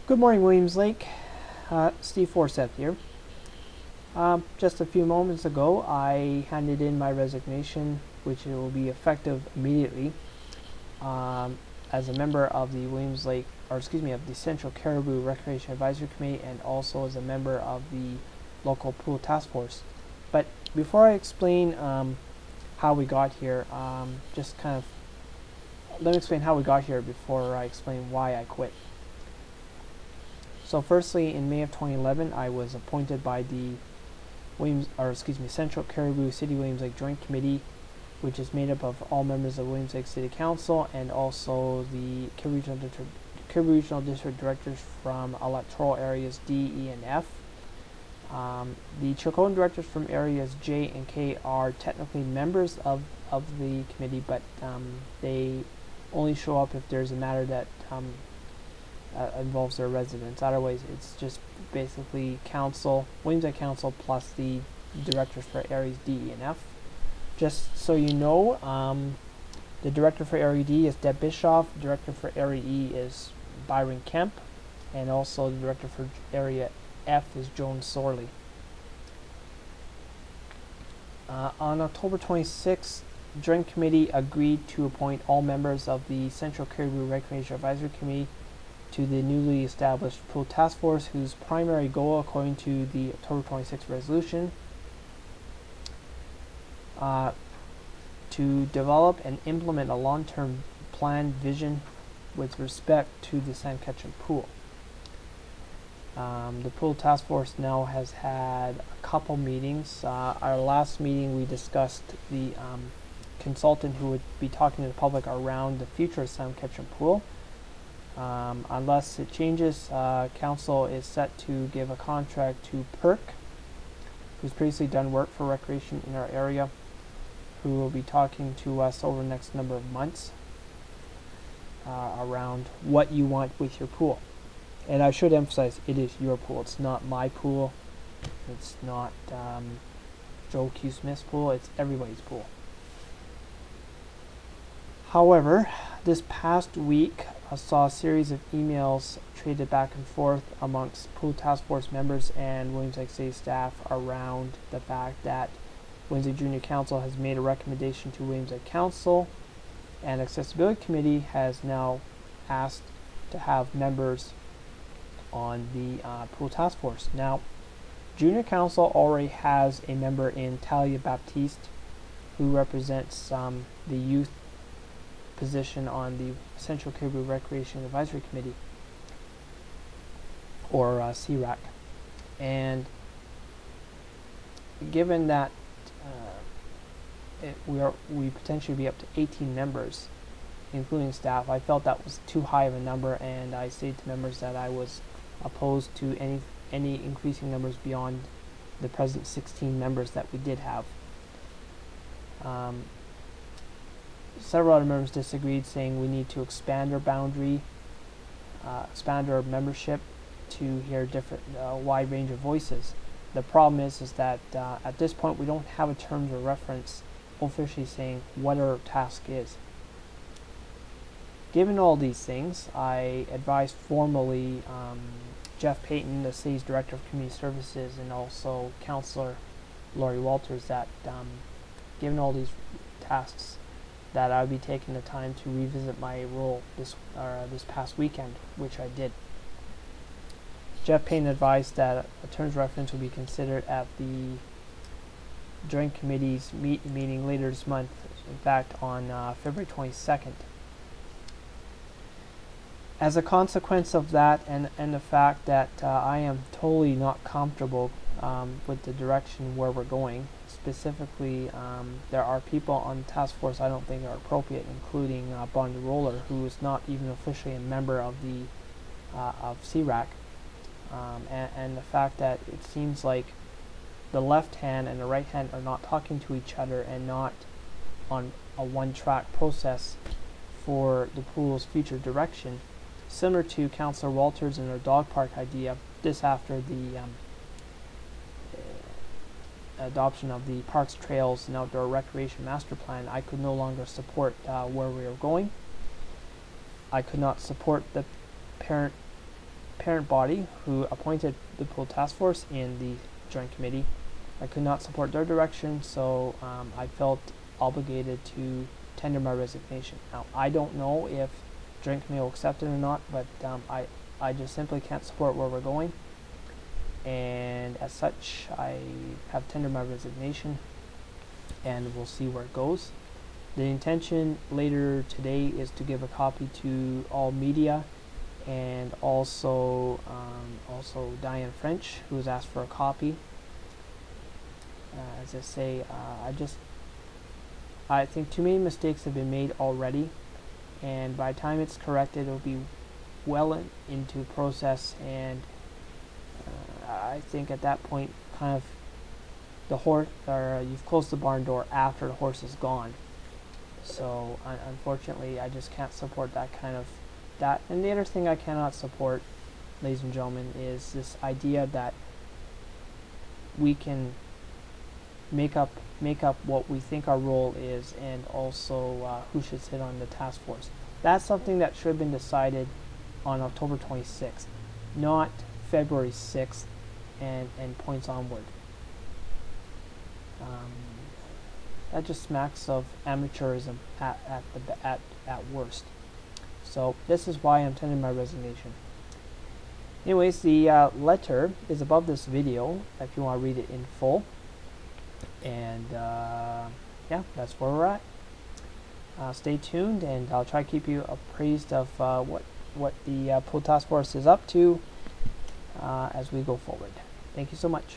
Good morning, Williams Lake. Steve Forseth here. Just a few moments ago, I handed in my resignation, which will be effective immediately, as a member of the Williams Lake, of the Central Cariboo Recreation Advisory Committee, and also as a member of the local pool task force. But before I explain how we got here, let me explain how we got here before I explain why I quit. So firstly, in May of 2011, I was appointed by the Central Cariboo City Williams Lake Joint Committee, which is made up of all members of Williams Lake City Council and also the Cariboo Regional District Directors from electoral areas D, E, and F. The Chilcotin directors from areas J and K are technically members of the committee, but they only show up if there's a matter that involves their residents. Otherwise, it's just basically Williams Lake Council plus the directors for areas D, E, and F. Just so you know, the director for area D is Deb Bischoff, the director for area E is Byron Kemp, and also the director for area F is Joan Sorley. On October 26th, the Joint Committee agreed to appoint all members of the Central Cariboo Recreation Advisory Committee to the newly established pool task force, whose primary goal, according to the October 26th resolution, to develop and implement a long-term plan vision with respect to the San Ketchum pool. The pool task force now has had a couple meetings. Our last meeting we discussed the consultant who would be talking to the public around the future of San Ketchum pool. Unless it changes, council is set to give a contract to PERC, who's previously done work for recreation in our area, who will be talking to us over the next number of months around what you want with your pool. And I should emphasize, it is your pool. It's not my pool. It's not Joe Q. Smith's pool. It's everybody's pool. However, this past week, I saw a series of emails traded back and forth amongst pool task force members and Williams Lake City staff around the fact that Williams Lake Junior Council has made a recommendation to Williams Lake Council, and Accessibility Committee has now asked to have members on the pool task force. Now, Junior Council already has a member in Talia Baptiste, who represents the youth position on the Central Cariboo Recreation Advisory Committee, or CCRAC. And given that we potentially be up to 18 members, including staff, I felt that was too high of a number, and I stated to members that I was opposed to any increasing numbers beyond the present 16 members that we did have. Several other members disagreed, saying we need to expand our boundary, expand our membership to hear a wide range of voices. The problem is that at this point we don't have a terms of reference officially saying what our task is. Given all these things, I advised formally Jeff Payton, the city's Director of Community Services, and also Councillor Laurie Walters, that given all these tasks, that I would be taking the time to revisit my role this past weekend, which I did. Jeff Payne advised that a terms of reference will be considered at the Joint Committee's meeting later this month, in fact on February 22nd. As a consequence of that, and the fact that I am totally not comfortable with the direction where we're going, specifically there are people on the task force I don't think are appropriate, including Bonnie Roller, who is not even officially a member of the CCRAC, and the fact that it seems like the left hand and the right hand are not talking to each other and not on a one-track process for the pool's future direction, similar to Councillor Walters and her dog park idea. This after the adoption of the Parks, Trails, and Outdoor Recreation Master Plan, I could no longer support where we were going. I could not support the parent parent body who appointed the pool task force in the joint committee. I could not support their direction, so I felt obligated to tender my resignation. Now, I don't know if joint committee will accept it or not, but I just simply can't support where we're going, and as such I have tendered my resignation, and we'll see where it goes. The intention later today is to give a copy to all media, and also Diane French, who has asked for a copy. As I say, I think too many mistakes have been made already, and by the time it's corrected, it'll be well into process, and I think at that point, kind of the horse, or you've closed the barn door after the horse is gone. So unfortunately, I just can't support that kind of that. And the other thing I cannot support, ladies and gentlemen, is this idea that we can make up what we think our role is, and also who should sit on the task force. That's something that should have been decided on October 26th, not February 6th and points onward. That just smacks of amateurism at worst. So this is why I'm tendering my resignation. Anyways, the letter is above this video if you want to read it in full. And yeah, that's where we're at. Stay tuned, and I'll try to keep you appraised of what the pool task force is up to as we go forward. Thank you so much.